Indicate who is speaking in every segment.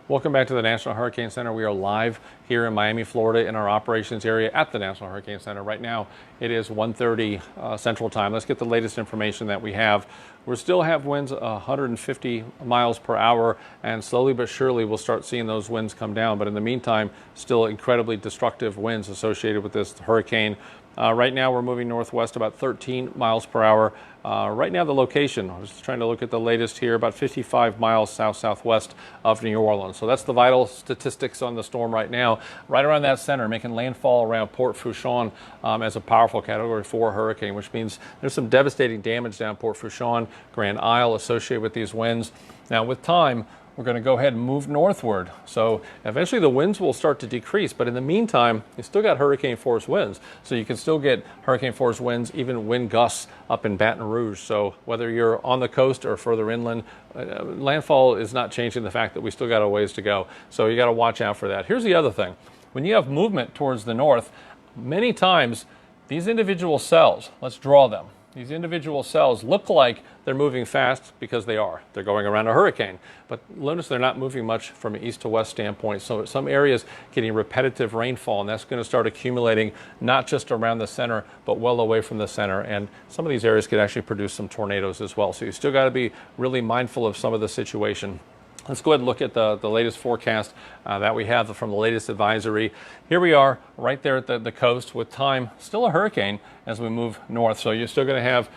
Speaker 1: Welcome back to the National Hurricane Center. We are live here in Miami, Florida in our operations area at the National Hurricane Center. Right now it is 1:30 Central Time. Let's get the latest information that we have. We still have winds 150 miles per hour, and slowly but surely we'll start seeing those winds come down. But in the meantime, still incredibly destructive winds associated with this hurricane. Right now we're moving northwest about 13 miles per hour. Right now the location, I was trying to look at the latest here, about 55 miles south-southwest of New Orleans. So that's the vital statistics on the storm right now. Right around that center, making landfall around Port Fourchon as a powerful Category 4 hurricane, which means there's some devastating damage down Port Fourchon, Grand Isle associated with these winds. Now with time, we're going to go ahead and move northward. So eventually the winds will start to decrease, but in the meantime, you still got hurricane force winds. So you can still get hurricane force winds, even wind gusts up in Baton Rouge. So whether you're on the coast or further inland, landfall is not changing the fact that we still got a ways to go. So you got to watch out for that. Here's the other thing. When you have movement towards the north, many times these individual cells, let's draw them. These individual cells look like they're moving fast because they are. They're going around a hurricane. But notice they're not moving much from an east to west standpoint. So some areas getting repetitive rainfall, and that's going to start accumulating not just around the center, but well away from the center. And some of these areas could actually produce some tornadoes as well. So you still got to be really mindful of some of the situation. Let's go ahead and look at the latest forecast that we have from the latest advisory. Here we are right there at the coast with time, still a hurricane as we move north. So you're still going to have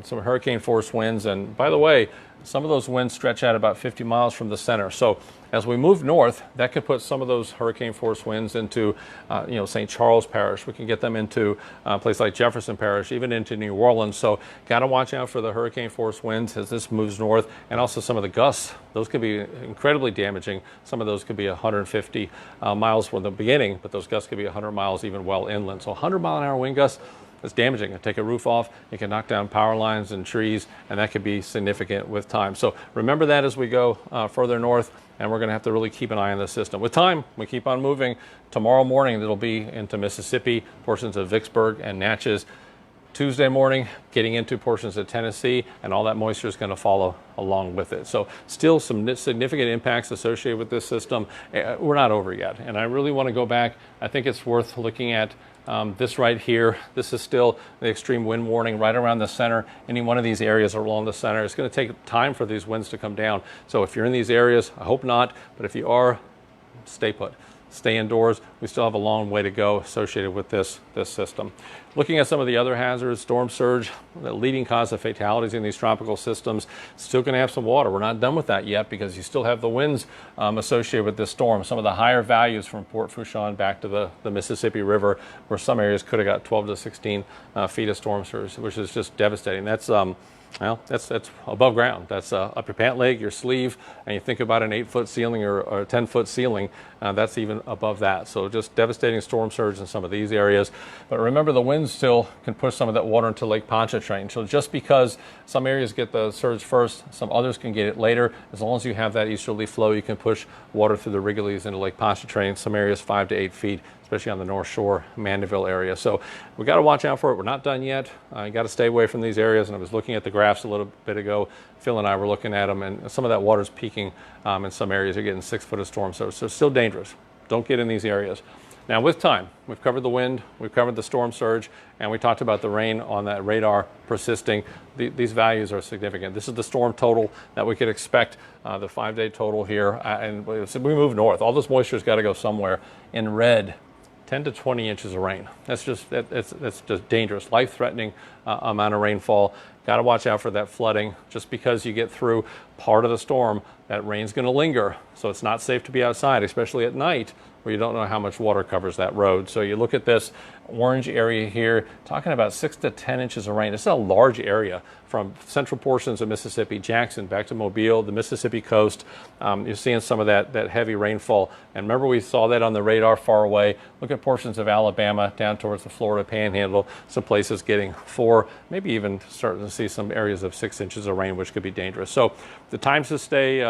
Speaker 1: some hurricane force winds. And by the way, some of those winds stretch out about 50 miles from the center. So as we move north, that could put some of those hurricane force winds into, St. Charles Parish. We can get them into a place like Jefferson Parish, even into New Orleans. So got to watch out for the hurricane force winds as this moves north, and also some of the gusts. Those could be incredibly damaging. Some of those could be 150 miles from the beginning, but those gusts could be 100 miles even well inland. So 100-mile-an-hour wind gusts, it's damaging. It take a roof off, it can knock down power lines and trees, and that could be significant with time. So remember that as we go further north, and we're going to have to really keep an eye on the system. With time, we keep on moving. Tomorrow morning, it'll be into Mississippi, portions of Vicksburg and Natchez. Tuesday morning, getting into portions of Tennessee, and all that moisture is going to follow along with it. So still some significant impacts associated with this system. We're not over yet, and I really want to go back. I think it's worth looking at this right here. This is still the extreme wind warning right around the center. Any one of these areas along the center, it's going to take time for these winds to come down. So if you're in these areas, I hope not, but if you are, stay put. Stay indoors. We still have a long way to go associated with this system. Looking at some of the other hazards, storm surge, the leading cause of fatalities in these tropical systems, still going to have some water. We're not done with that yet because you still have the winds associated with this storm. Some of the higher values from Port Fourchon back to the Mississippi River, where some areas could have got 12 to 16 feet of storm surge, which is just devastating. That's that's above ground. That's up your pant leg, your sleeve, and you think about an 8-foot ceiling or a 10-foot ceiling, that's even above that. So just devastating storm surge in some of these areas. But remember, the winds still can push some of that water into Lake Pontchartrain. So just because some areas get the surge first, some others can get it later. As long as you have that easterly flow, you can push water through the Wrigley's into Lake Pontchartrain. Some areas 5 to 8 feet, especially on the North Shore, Mandeville area. So we got to watch out for it. We're not done yet. You got to stay away from these areas. And I was looking at the graphs a little bit ago. Phil and I were looking at them, and some of that water's peaking in some areas. You're getting 6 foot of storm, so it's still dangerous. Don't get in these areas. Now with time, we've covered the wind, we've covered the storm surge, and we talked about the rain on that radar persisting. These values are significant. This is the storm total that we could expect, the 5-day total here, and we move north. All this moisture's got to go somewhere. In red, 10 to 20 inches of rain. That's just dangerous, life-threatening amount of rainfall. Got to watch out for that flooding. Just because you get through part of the storm, that rain's going to linger. So it's not safe to be outside, especially at night, where you don't know how much water covers that road. So you look at this orange area here, talking about 6 to 10 inches of rain. This is a large area from central portions of Mississippi, Jackson, back to Mobile, the Mississippi coast. You're seeing some of that heavy rainfall. And remember, we saw that on the radar far away. Look at portions of Alabama down towards the Florida Panhandle, some places getting 4, maybe even starting to see some areas of 6 inches of rain, which could be dangerous. So the times to stay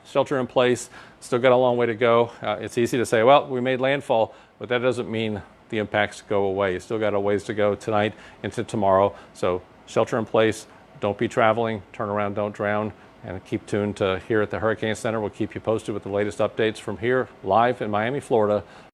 Speaker 1: shelter in place, still got a long way to go. It's easy to say, well, we made landfall, but that doesn't mean the impacts go away. You still got a ways to go tonight into tomorrow. So shelter in place, don't be traveling, turn around, don't drown, And keep tuned to here at the Hurricane Center. We'll keep you posted with the latest updates from here live in Miami, Florida.